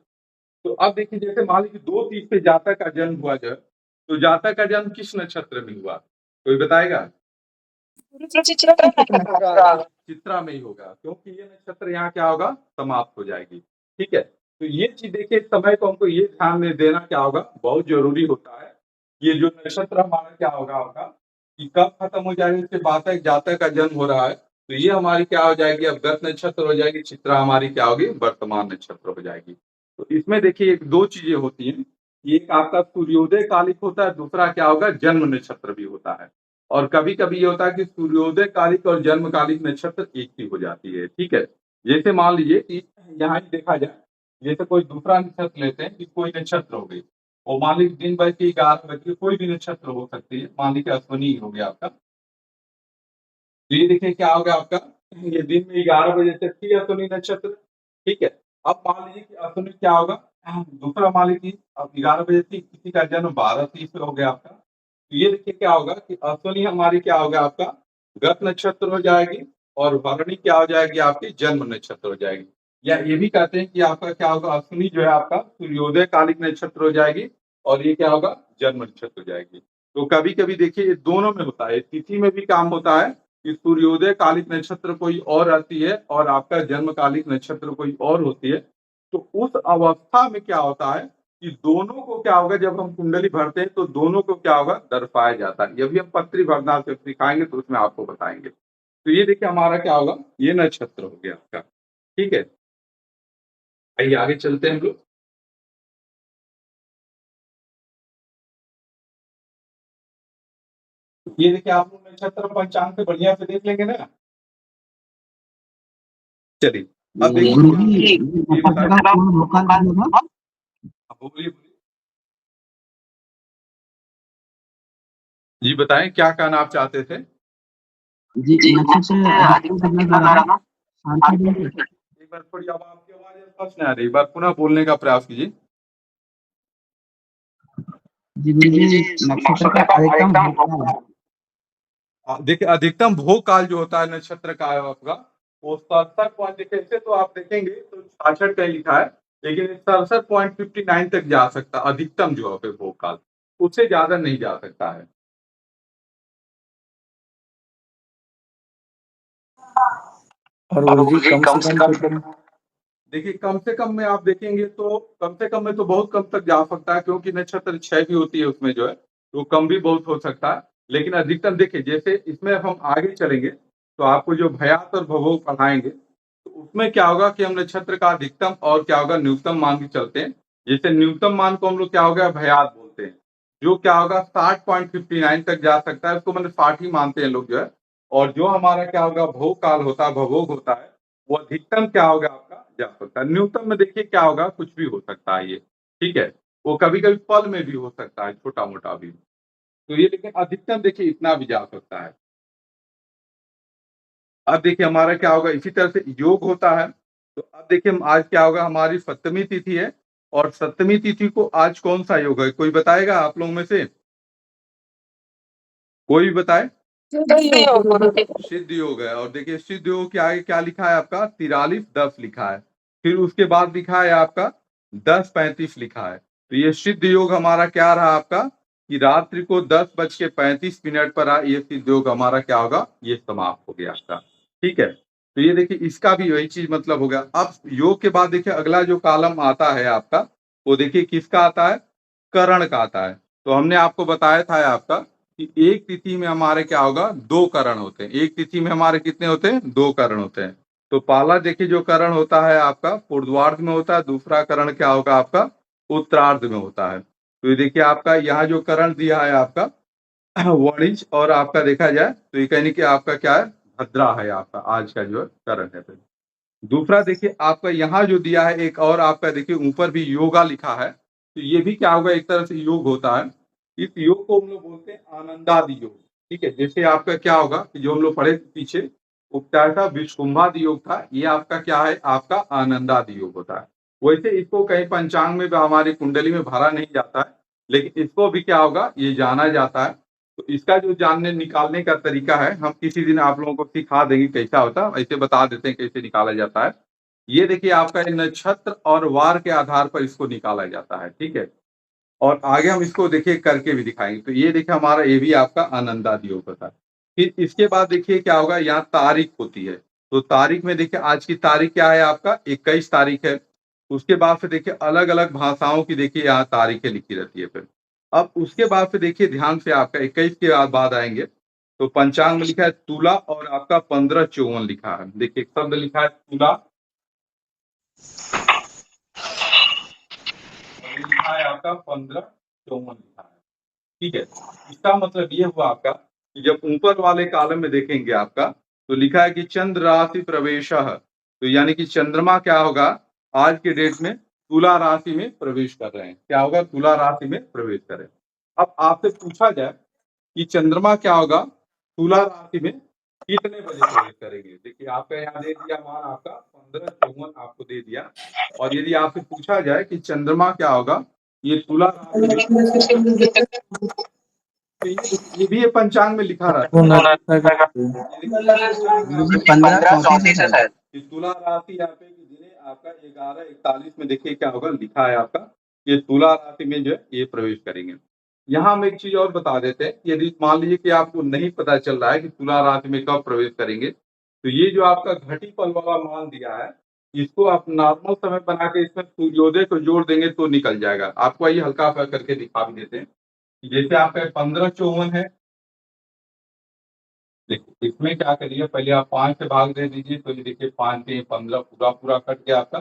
तो अब देखिए जैसे मान लीजिए 2:30 पे जातक का जन्म हुआ जो है, तो जातक का जन्म किस नक्षत्र में हुआ? कोई बताएगा? चित्रा में ही होगा, क्योंकि ये नक्षत्र यहाँ क्या होगा, समाप्त हो जाएगी। ठीक है? तो ये चीज़ देखिए, इस समय को हमको ये ध्यान में देना क्या होगा, बहुत ज़रूरी होता है। ये जो नक्षत्र हमारा क्या होगा आपका, कि कब खत्म हो जाएगा, इससे बात है जातक का जन्म हो रहा है, तो ये हमारी क्या हो जाएगी, अब गत नक्षत्र हो जाएगी, चित्रा हमारी क्या होगी, वर्तमान नक्षत्र हो जाएगी। तो इसमें देखिए 1-2 चीज़ें होती हैं, एक आपका सूर्योदय कालिक होता है, दूसरा क्या होगा, जन्म नक्षत्र भी होता है। और कभी-कभी ये होता है कि सूर्योदय कालिक और जन्मकालिक नक्षत्र एक ही हो जाती है, ठीक है? जैसे मान लीजिए कि यहाँ ही देखा जाए, जैसे कोई दूसरा नक्षत्र लेते हैं कि कोई नक्षत्र हो गई, और मान लीजिए दिन भर की 11 बजे कोई भी नक्षत्र हो सकती है, मान लीजिए अश्विनी हो गया आपका। तो ये देखिए क्या होगा आपका, ये दिन में 11 बजे तक थी अश्विनी नक्षत्र, ठीक है? अब मान लीजिए कि अश्विनी क्या होगा, दूसरा मान लीजिए अब 11 बजे थी, किसी का जन्म 12:30 पे हो गया आपका। तो ये देखिए क्या होगा कि अश्विनी हमारी क्या होगा आपका, गत नक्षत्र हो जाएगी, और भरणी क्या हो जाएगी, आपकी जन्म नक्षत्र हो जाएगी। या ये भी कहते हैं कि आपका क्या होगा, अश्विनी जो है आपका सूर्योदय कालिक नक्षत्र हो जाएगी, और ये क्या होगा, जन्म नक्षत्र हो जाएगी। तो कभी-कभी देखिए ये दोनों में होता है, तिथि में भी काम होता है कि सूर्योदय कालिक नक्षत्र कोई और आती है और आपका जन्मकालिक नक्षत्र कोई और होती है। तो उस अवस्था में क्या होता है कि दोनों को क्या होगा, जब हम कुंडली भरते हैं तो दोनों को क्या होगा, दर्शाया जाता है। ये भी हम पत्री भरना से सिखाएँगे तो उसमें आपको बताएँगे। तो ये देखिए हमारा क्या होगा, ये नक्षत्र हो गया आपका, ठीक है? आइए आगे चलते हैं हम लोग। ये देखिए आप लोग नक्षत्र पंचांग से बढ़िया से देख लेंगे ना? चलिए, अब देखिए गुरुजी जी नक्षत्र बताइए। का पूर्ण भूकाल कितना था? बोलिए बोलिए जी, बताएं क्या कहना आप चाहते थे। जी नक्षत्र अधिकतम कितना तारा था? 560। एक बार थोड़ी, अब आपकी आवाज स्पष्ट नहीं आ रही, एक बार पुनः बोलने का प्रयास कीजिए। जी गुरुजी नक्षत्र का अधिकतम भूकाल। देखिए अधिकतम भोग काल जो होता है नक्षत्र का आपका, वो 67 देखिए ऐसे तो आप देखेंगे तो 66 कहीं लिखा है, लेकिन 67.59 तक जा सकता अधिकतम जो है भोग काल, उससे ज्यादा नहीं जा सकता है। और गुरुजी कम से कम कितना? देखिए कम से कम में आप देखेंगे तो कम से कम में तो बहुत कम तक जा सकता है, क्योंकि नक्षत्र 6 भी होती है उसमें जो है, तो कम भी बहुत हो सकता है। लेकिन अधिकतम देखिए, जैसे इसमें हम आगे चलेंगे तो आपको जो भयात और भवोग पढ़ाएंगे, तो उसमें क्या होगा कि हम नक्षत्र का अधिकतम और क्या होगा न्यूनतम मान के चलते हैं। जैसे न्यूनतम मान को हम लोग क्या होगा भयात बोलते हैं, जो क्या होगा 60.59 तक जा सकता है, उसको मतलब 60 ही मानते हैं लोग जो है। और जो हमारा क्या होगा भोग काल होता है, भवोग होता है, वो अधिकतम क्या होगा आपका जा सकता है। न्यूनतम में देखिए क्या होगा, कुछ भी हो सकता है ये, ठीक है। वो कभी कभी पल में भी हो सकता है, छोटा मोटा भी, तो ये लेकिन अधिकतम देखिए इतना भी जा सकता है। अब देखिए हमारा क्या होगा, इसी तरह से योग होता है। तो अब देखिए आज क्या होगा, हमारी सप्तमी तिथि है, और सप्तमी तिथि को आज कौन सा योग है, कोई बताएगा आप लोगों में से, कोई भी बताए। सिद्ध योग है, और देखिए सिद्ध योग के आगे क्या लिखा है आपका 43:10 लिखा है, फिर उसके बाद लिखा है आपका 10:35 लिखा है। तो ये सिद्ध योग हमारा क्या रहा आपका कि रात्रि को 10:35 पर ये सिद्ध योग हमारा क्या होगा, ये समाप्त हो गया आपका, ठीक है। तो ये देखिए इसका भी वही चीज मतलब हो गया। अब योग के बाद देखिए अगला जो कॉलम आता है आपका, वो देखिए किसका आता है, करण का आता है। तो हमने आपको बताया था आपका कि एक तिथि में हमारे क्या होगा, दो करण होते हैं। एक तिथि में हमारे कितने होते हैं, दो करण होते हैं। तो पहला देखिए जो करण होता है आपका पूर्वार्ध में होता है, दूसरा करण क्या होगा आपका उत्तरार्ध में होता है। तो ये देखिए आपका यहाँ जो करण दिया है आपका वणिज, और आपका देखा जाए तो ये कहने कि आपका क्या है, भद्रा है आपका आज का जो है करण है। दूसरा देखिए आपका यहाँ जो दिया है एक और आपका देखिए ऊपर भी योगा लिखा है, तो ये भी क्या होगा, एक तरह से योग होता है। इस योग को हम लोग बोलते हैं आनंदादि योग, ठीक है। जैसे आपका क्या होगा कि जो हम लोग पढ़े पीछे उपचार था विश्वकुंभादि योग था, ये आपका क्या है, आपका आनंदादि योग होता है। वैसे इसको कहीं पंचांग में भी हमारी कुंडली में भरा नहीं जाता है, लेकिन इसको भी क्या होगा, ये जाना जाता है। तो इसका जो जानने निकालने का तरीका है, हम किसी दिन आप लोगों को सिखा देंगे कैसा होता है, ऐसे बता देते हैं कैसे निकाला जाता है। ये देखिए आपका नक्षत्र और वार के आधार पर इसको निकाला जाता है, ठीक है। और आगे हम इसको देखिए करके भी दिखाएंगे। तो ये देखिए हमारा ये भी आपका आनंदादि योग होता है। फिर इसके बाद देखिए क्या होगा, यहाँ तारीख होती है। तो तारीख में देखिए आज की तारीख क्या है आपका 21 तारीख है। उसके बाद फिर देखिए अलग अलग भाषाओं की देखिए यहाँ तारीखें लिखी रहती है। फिर अब उसके बाद फिर देखिए ध्यान से आपका 21 के बाद आएंगे तो पंचांग में लिखा है तुला, और आपका 1554 लिखा है। देखिए शब्द लिखा है तुला, और ये लिखा है आपका 1554 लिखा है, ठीक है। इसका मतलब ये हुआ आपका कि जब ऊपर वाले कॉलम में देखेंगे आपका तो लिखा है कि चंद्र राशि प्रवेश, तो यानी कि चंद्रमा क्या होगा आज के डेट में तुला राशि में प्रवेश कर रहे हैं। क्या होगा, तुला राशि में प्रवेश कर रहे हैं। अब आपसे पूछा जाए कि चंद्रमा क्या होगा तुला राशि में कितने बजे प्रवेश करेंगे, देखिए आपका यहाँ दे दिया मान आपका 1554 आपको दे दिया। और यदि आपसे पूछा जाए कि चंद्रमा क्या होगा ये तुला राशि में, तो ये भी ये पंचांग में लिखा रहता है। गुरुजी 1534 है शायद। कि तुला राशि यहाँ पे कि जिन्हें आपका 11:41 में देखिए क्या होगा लिखा है आपका, ये तुला राशि में जो है ये प्रवेश करेंगे। यहाँ हम एक चीज और बता देते हैं, यदि मान लीजिए कि आपको नहीं पता चल रहा है कि तुला राशि में कब प्रवेश करेंगे, तो ये जो आपका घटी पल वाला मान दिया है, इसको आप नॉर्मल समय बना के इसमें सूर्योदय को जोड़ देंगे तो निकल जाएगा। आपको ये हल्का सा करके दिखा भी देते हैं। जैसे आपका 1554 है, देखिए इसमें क्या करिए, पहले आप 5 से भाग दे दीजिए, तो ये देखिए 5 से 15 पूरा पूरा कट गया आपका।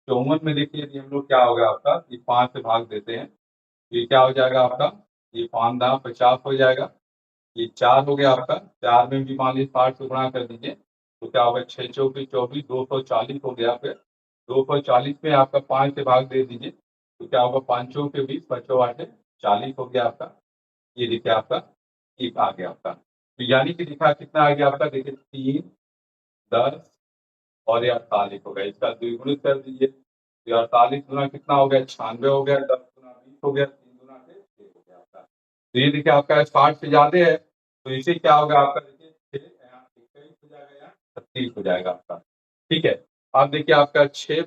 54 में देखिए यदि हम लोग क्या होगा आपका, ये 5 से भाग देते हैं, ये क्या हो जाएगा आपका, ये 5 दाम 50 हो जाएगा। ये 4 हो गया आपका, 4 में भी मान लीजिए 60 से गुणा कर दीजिए, तो क्या होगा 6 चौकी 24, 240 हो गया। फिर 240 में आपका 5 से भाग दे दीजिए, तो क्या होगा 5 के 20, 5 8 40 हो गया आपका। ये देखिए आपका एक आ गया आपका। तो यानी कि दिखा कितना आ गया आपका, देखिए 3, 10 और ये 48 हो गया। इसका द्विगुणित कर दीजिए, तो 48 गुना कितना हो गया, 96 हो गया। 10 गुना 20 हो गया, 3 गुना से 6 हो गया आपका। तो ये देखिए आपका 60 से ज्यादा है, तो इसे क्या होगा आपका, देखिए 6 यहाँ 21 हो जाएगा, यहाँ 36 हो जाएगा आपका। ठीक है, अब देखिए आपका 6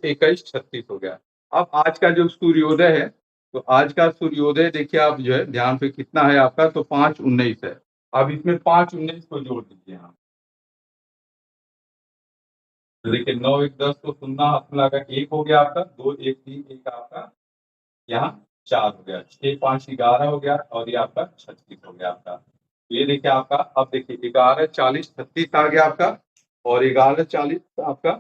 21 36 हो गया। अब आज का जो सूर्योदय है, तो आज का सूर्योदय देखिए आप जो है ध्यान से कितना है आपका, तो 5:19 है। अब इसमें 5:19 को जोड़ दीजिए यहाँ। तो देखिए 9 1 10 तो 0 हाथ में लगा 1 हो गया आपका, 2 1 3 1 आपका, यहाँ 4 हो गया, 6 5 11 हो गया, और ये आपका 36 हो गया आपका। तो ये देखिए आपका, अब देखिए 11 40 36 आ गया आपका, और 11 40 आपका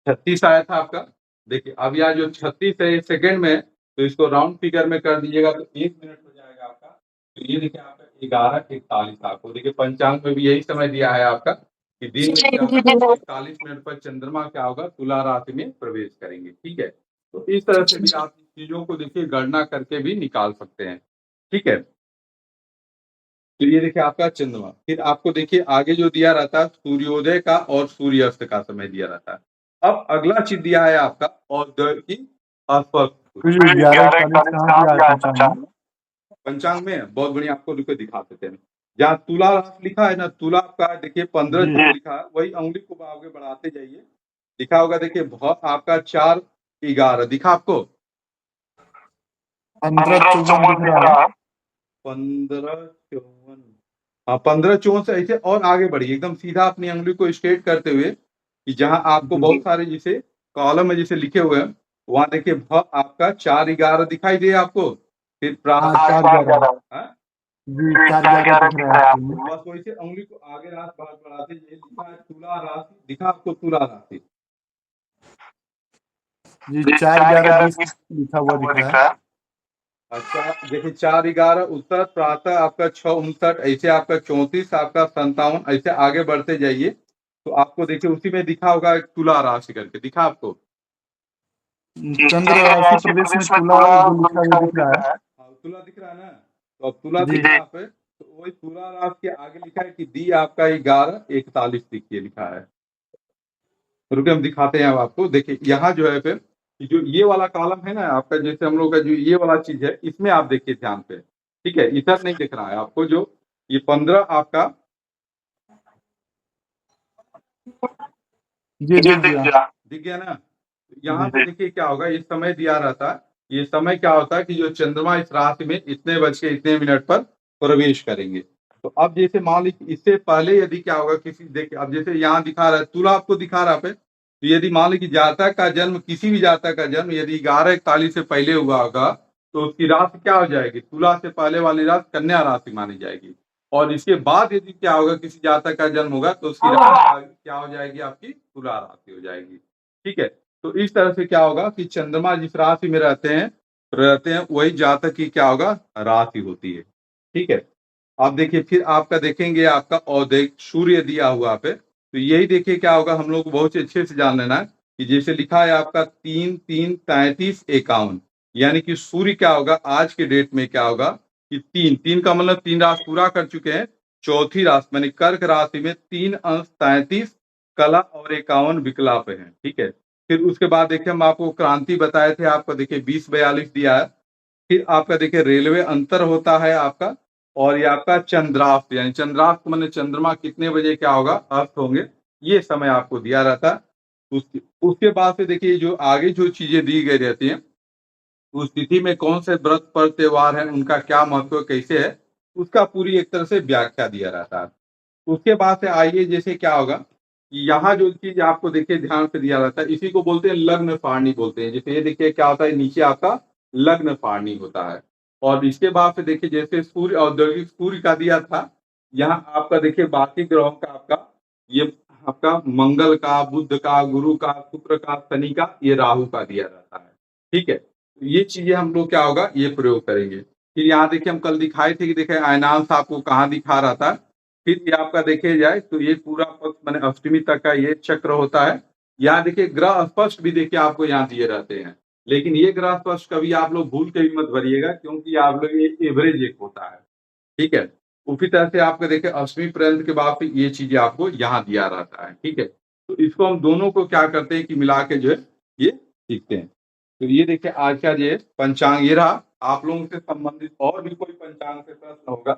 36 आया था आपका। देखिए अब यहाँ जो 36 है सेकंड में, तो इसको राउंड फिगर में कर दीजिएगा तो 1 मिनट हो जाएगा आपका। तो ये देखिए आपका 11:41 आपको देखिए पंचांग में भी यही समय दिया है आपका कि दिन में क्या होगा, 41 मिनट पर चंद्रमा क्या होगा, तुला राशि में प्रवेश करेंगे। ठीक है, तो इस तरह से भी आप चीजों को देखिए गणना करके भी निकाल सकते हैं। ठीक है, तो ये देखिए आपका चंद्रमा। फिर आपको देखिए आगे जो दिया रहता है सूर्योदय का और सूर्यास्त का समय दिया रहता है। अब अगला चीज दिया है आपका औदय की अस्वस्थ। तो ये 11:41 कहाँ दिया है पंचांग में? पंचांग में है, बहुत बढ़िया, आपको रुको दिखा देते हैं। जहाँ तुला राशि लिखा है ना, तुला का देखिए 15 जी। जो लिखा है, वही उंगली को आगे बढ़ाते जाइए, लिखा होगा देखिए बहुत आपका 4 11 दिखा आपको 15:54 दिख रहा है। 15:54, हाँ 15:54 से ऐसे और आगे बढ़िए एकदम सीधा अपनी उंगली को स्ट्रेट करते हुए कि जहां आपको बहुत सारे जैसे कॉलम में जैसे लिखे हुए हैं, वहां देखिए बहुत आपका 4 11 दिखाई दे आपको। फिर हाँ, प्रातः 4:11 हाँ? जी, 4:11 दिख रहा है आपको। बस वैसे उंगली को आगे रास बात बढ़ाते ये लिखा है तुला राशि, दिखा आपको तुला राशि। जी, 4:11 लिखा हुआ दिख रहा है। अच्छा देखिए 4 11 उत्तर प्रातः आपका 6 59 ऐसे आपका 34 आपका 57 ऐसे आगे बढ़ते जाइए, तो आपको देखिए उसी में दिखा होगा एक तुला राशि करके दिखा आपको। चंद्र राशि प्रदेश में तुला जो लिखा हुआ दिख रहा है। हाँ, तुला दिख रहा है ना, तो अब तुला जी। दिख रहा पे, तो वही तुला राशि के आगे लिखा है कि दी आपका 11:41 देखिए लिखा है। रुके हम दिखाते हैं अब आपको। देखिए यहाँ जो है फिर जो ये वाला कॉलम है ना आपका, जैसे हम लोग का जो ये वाला चीज है, इसमें आप देखिए ध्यान पे। ठीक है, इधर नहीं दिख रहा है आपको, जो ये 15 आपका जी दिख गया। दिख गया ना। यहाँ पे देखिए क्या होगा, ये समय दिया रहता है। ये समय क्या होता है कि जो चंद्रमा इस राशि में इतने बज के इतने मिनट पर प्रवेश करेंगे। तो अब जैसे मान लीजिए इससे पहले यदि क्या होगा किसी देखिए, अब जैसे यहाँ दिखा रहा है तुला आपको दिखा रहा है, तो यदि मान लीजिए जातक का जन्म, किसी भी जातक का जन्म यदि 11:41 से पहले हुआ होगा, तो उसकी राशि क्या हो जाएगी, तुला से पहले वाली राशि कन्या राशि मानी जाएगी। और इसके बाद यदि क्या होगा किसी जातक का जन्म होगा, तो उसकी राशि क्या हो जाएगी, आपकी तुला राशि हो जाएगी। ठीक है, तो इस तरह से क्या होगा कि चंद्रमा जिस राशि में रहते हैं वही जातक की क्या होगा, राशि होती है। ठीक है, आप देखिए फिर आपका देखेंगे आपका औदय सूर्य दिया हुआ पे, तो यही देखिए क्या होगा, हम लोग को बहुत अच्छे से जान लेना है कि जैसे लिखा है आपका 3 3 33 51, यानी कि सूर्य क्या होगा आज के डेट में क्या होगा कि 3 का मतलब 3 राशि पूरा कर चुके हैं, चौथी राशि मानी कर्क राशि में 3 अंश 33 कला और 51 विकलाप है। ठीक है, फिर उसके बाद देखिए हम आपको क्रांति बताए थे, आपको देखिए 20 42 दिया है। फिर आपका देखिए रेलवे अंतर होता है आपका, और ये आपका चंद्रास्त, यानी चंद्रास्त मैंने चंद्रमा कितने बजे क्या होगा अस्त होंगे, ये समय आपको दिया रहता है। उसके बाद से देखिए जो आगे जो चीजें दी गई रहती हैं, उस तिथि में कौन से व्रत पर त्योहार है, उनका क्या महत्व कैसे है, उसका पूरी एक तरह से व्याख्या दिया रहता है। उसके बाद से आइए जैसे क्या होगा कि यहाँ जो चीज आपको देखिए ध्यान से दिया रहता है, इसी को बोलते हैं लग्न सारणी बोलते हैं। जैसे ये देखिए क्या होता है, नीचे आपका लग्न सारणी होता है। और इसके बाद से देखिए जैसे सूर्य औद्योगिक सूर्य का दिया था, यहाँ आपका देखिए बाकी ग्रहों का आपका ये आपका मंगल का, बुध का, गुरु का, शुक्र का, शनि का, ये राहु का दिया रहता है। ठीक है, तो ये चीजें हम लोग क्या होगा ये प्रयोग करेंगे। फिर यहाँ देखिए हम कल दिखाए थे कि देखिए आयनांश आपको कहाँ दिखा रहा था, फिर ये आपका देखे जाए तो ये पूरा पक्ष माने अष्टमी तक का ये चक्र होता है। यहाँ देखिए ग्रह स्पष्ट भी देखिए आपको यहाँ दिए रहते हैं, लेकिन ये ग्रह स्पष्ट कभी आप लोग भूल के भी मत भरिएगा, क्योंकि आप लोग ये एवरेज एक होता है, ठीक है। उसी तरह से आपको देखिए अष्टमी पर्यंत के बाद फिर ये चीजें आपको यहाँ दिया रहता है, ठीक है। तो इसको हम दोनों को क्या करते हैं कि मिला के जो है ये सीखते हैं। तो ये देखिए आज का ये पंचांग ये रहा। आप लोगों से संबंधित और भी कोई पंचांग से प्रश्न होगा